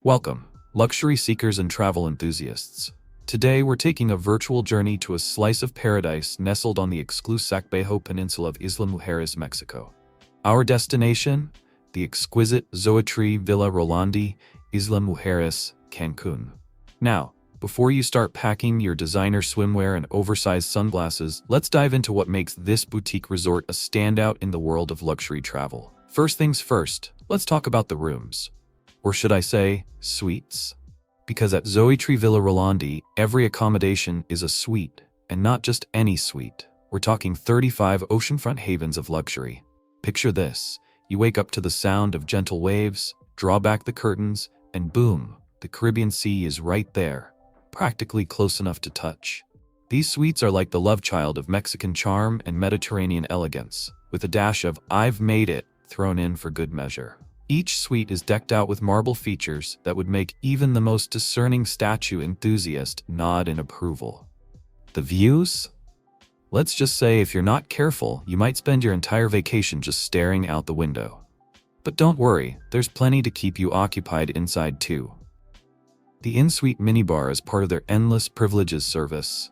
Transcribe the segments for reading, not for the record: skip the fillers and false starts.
Welcome, luxury seekers and travel enthusiasts. Today we're taking a virtual journey to a slice of paradise nestled on the exclusive peninsula of Isla Mujeres, Mexico. Our destination? The exquisite Zoetry Villa Rolandi Isla Mujeres Cancun. Now, before you start packing your designer swimwear and oversized sunglasses, let's dive into what makes this boutique resort a standout in the world of luxury travel. First things first, let's talk about the rooms. Or should I say, suites? Because at Zoetry Villa Rolandi, every accommodation is a suite, and not just any suite. We're talking 35 oceanfront havens of luxury. Picture this, you wake up to the sound of gentle waves, draw back the curtains, and boom, the Caribbean Sea is right there, practically close enough to touch. These suites are like the love child of Mexican charm and Mediterranean elegance, with a dash of "I've made it" thrown in for good measure. Each suite is decked out with marble features that would make even the most discerning statue enthusiast nod in approval. The views? Let's just say if you're not careful, you might spend your entire vacation just staring out the window. But don't worry, there's plenty to keep you occupied inside too. The in-suite minibar is part of their endless privileges service,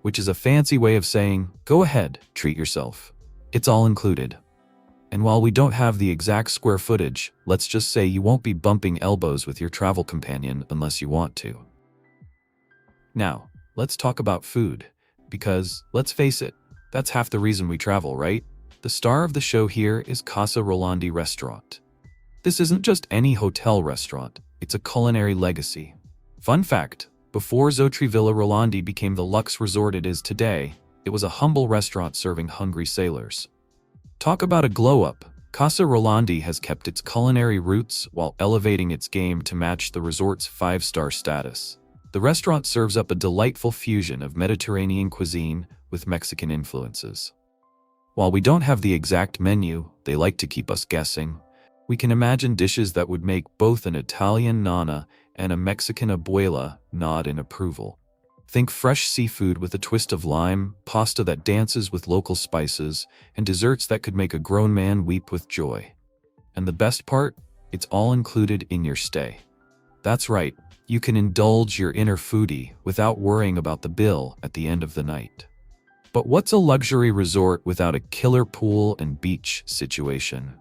which is a fancy way of saying, go ahead, treat yourself. It's all included. And while we don't have the exact square footage, let's just say you won't be bumping elbows with your travel companion unless you want to. Now, let's talk about food, because, let's face it, that's half the reason we travel, right? The star of the show here is Casa Rolandi restaurant. This isn't just any hotel restaurant, it's a culinary legacy. Fun fact, before Zoetry Villa Rolandi became the luxe resort it is today, it was a humble restaurant serving hungry sailors. Talk about a glow-up. Casa Rolandi has kept its culinary roots while elevating its game to match the resort's 5-star status. The restaurant serves up a delightful fusion of Mediterranean cuisine with Mexican influences. While we don't have the exact menu, they like to keep us guessing. We can imagine dishes that would make both an Italian nana and a Mexican abuela nod in approval. Think fresh seafood with a twist of lime, pasta that dances with local spices, and desserts that could make a grown man weep with joy. And the best part? It's all included in your stay. That's right, you can indulge your inner foodie without worrying about the bill at the end of the night. But what's a luxury resort without a killer pool and beach situation?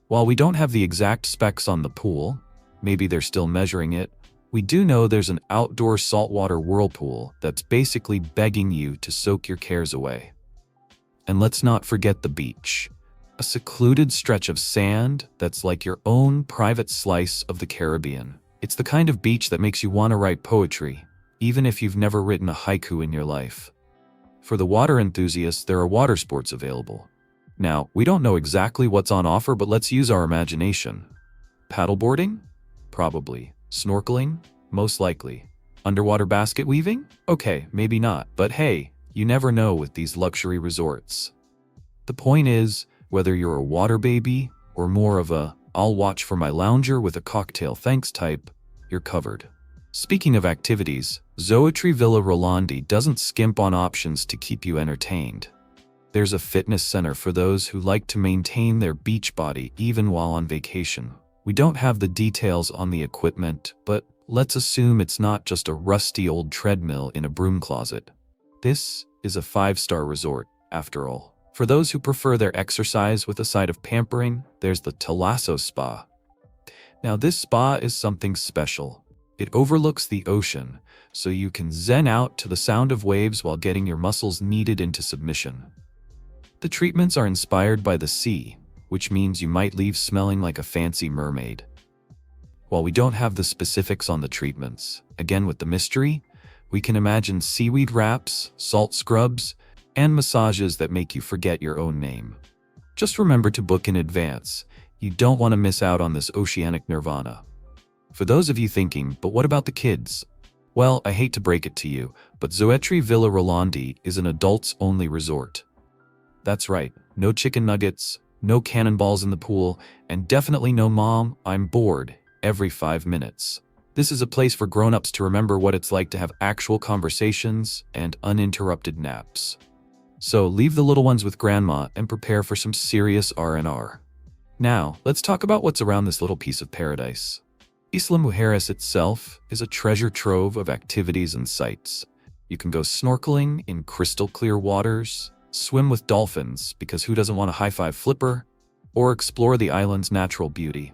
While we don't have the exact specs on the pool, maybe they're still measuring it, we do know there's an outdoor saltwater whirlpool that's basically begging you to soak your cares away. And let's not forget the beach, a secluded stretch of sand that's like your own private slice of the Caribbean. It's the kind of beach that makes you want to write poetry, even if you've never written a haiku in your life. For the water enthusiasts, there are water sports available. Now, we don't know exactly what's on offer, but let's use our imagination. Paddleboarding? Probably. Snorkeling? Most likely. Underwater basket weaving? Okay, maybe not, but hey, you never know with these luxury resorts. The point is, whether you're a water baby or more of a "I'll watch for my lounger with a cocktail thanks" type, you're covered. Speaking of activities, Zoetry Villa Rolandi doesn't skimp on options to keep you entertained. There's a fitness center for those who like to maintain their beach body even while on vacation. We don't have the details on the equipment, but let's assume it's not just a rusty old treadmill in a broom closet. This is a 5-star resort, after all. For those who prefer their exercise with a side of pampering, there's the Thalasso Spa. Now this spa is something special. It overlooks the ocean, so you can zen out to the sound of waves while getting your muscles kneaded into submission. The treatments are inspired by the sea, which means you might leave smelling like a fancy mermaid. While we don't have the specifics on the treatments, again with the mystery, we can imagine seaweed wraps, salt scrubs, and massages that make you forget your own name. Just remember to book in advance. You don't want to miss out on this oceanic nirvana. For those of you thinking, but what about the kids? Well, I hate to break it to you, but Zoetry Villa Rolandi is an adults-only resort. That's right, no chicken nuggets, no cannonballs in the pool, and definitely no "Mom, I'm bored" every 5 minutes. This is a place for grown-ups to remember what it's like to have actual conversations and uninterrupted naps. So leave the little ones with grandma and prepare for some serious R&R. Now, let's talk about what's around this little piece of paradise. Isla Mujeres itself is a treasure trove of activities and sights. You can go snorkeling in crystal clear waters, swim with dolphins because who doesn't want a high-five flipper, or explore the island's natural beauty.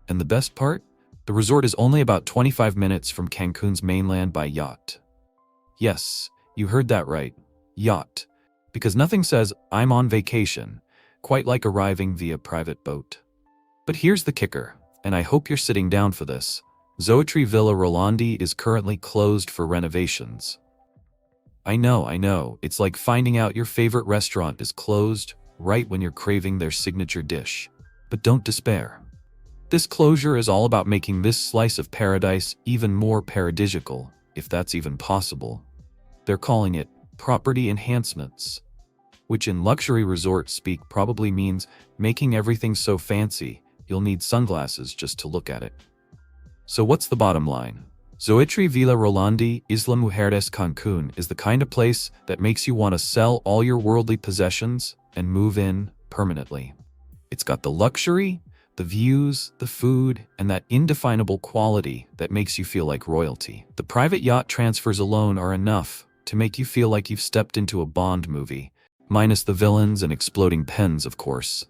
And the best part? The resort is only about 25 minutes from Cancun's mainland by yacht. Yes, you heard that right, yacht. Because nothing says, "I'm on vacation," quite like arriving via private boat. But here's the kicker, and I hope you're sitting down for this. Zoetry Villa Rolandi is currently closed for renovations. I know, it's like finding out your favorite restaurant is closed right when you're craving their signature dish. But don't despair. This closure is all about making this slice of paradise even more paradisiacal, if that's even possible. They're calling it property enhancements, which in luxury resort speak probably means making everything so fancy you'll need sunglasses just to look at it. So what's the bottom line? Zoetry Villa Rolandi Isla Mujeres Cancun is the kind of place that makes you want to sell all your worldly possessions and move in permanently. It's got the luxury, the views, the food, and that indefinable quality that makes you feel like royalty. The private yacht transfers alone are enough to make you feel like you've stepped into a Bond movie, minus the villains and exploding pens, of course.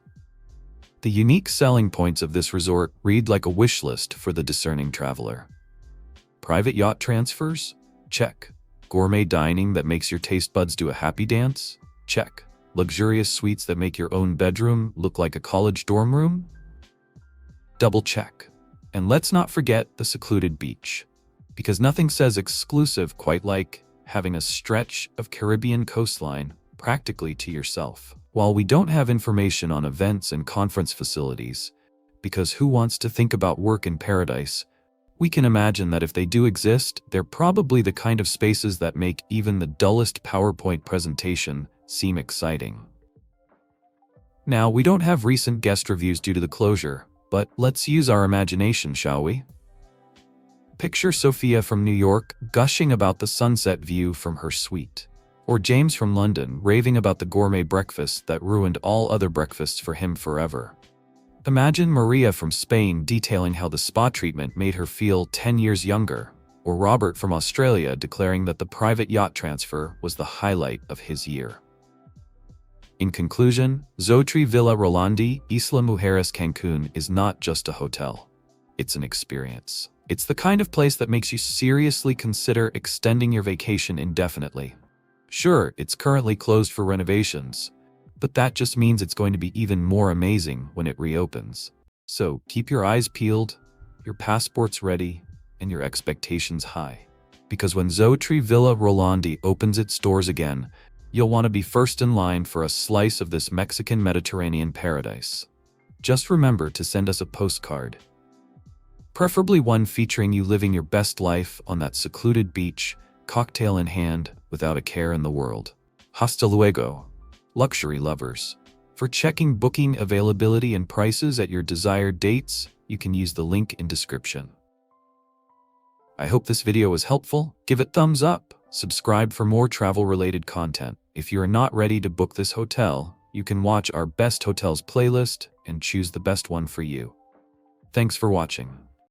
The unique selling points of this resort read like a wish list for the discerning traveler. Private yacht transfers? Check. Gourmet dining that makes your taste buds do a happy dance? Check. Luxurious suites that make your own bedroom look like a college dorm room? Double check. And let's not forget the secluded beach, because nothing says exclusive quite like having a stretch of Caribbean coastline practically to yourself. While we don't have information on events and conference facilities, because who wants to think about work in paradise, we can imagine that if they do exist, they're probably the kind of spaces that make even the dullest PowerPoint presentation seem exciting. Now, we don't have recent guest reviews due to the closure, but let's use our imagination, shall we? Picture Sophia from New York gushing about the sunset view from her suite, or James from London raving about the gourmet breakfast that ruined all other breakfasts for him forever. Imagine Maria from Spain detailing how the spa treatment made her feel 10 years younger, or Robert from Australia declaring that the private yacht transfer was the highlight of his year. In conclusion, Zoetry Villa Rolandi Isla Mujeres Cancun is not just a hotel. It's an experience. It's the kind of place that makes you seriously consider extending your vacation indefinitely. Sure, it's currently closed for renovations, but that just means it's going to be even more amazing when it reopens. So keep your eyes peeled, your passports ready, and your expectations high. Because when Zoetry Villa Rolandi opens its doors again, you'll want to be first in line for a slice of this Mexican Mediterranean paradise. Just remember to send us a postcard. Preferably one featuring you living your best life on that secluded beach, cocktail in hand, without a care in the world. Hasta luego, luxury lovers. For checking booking availability and prices at your desired dates, you can use the link in description. I hope this video was helpful. Give it thumbs up. Subscribe for more travel-related content. If you are not ready to book this hotel, you can watch our Best Hotels playlist and choose the best one for you. Thanks for watching.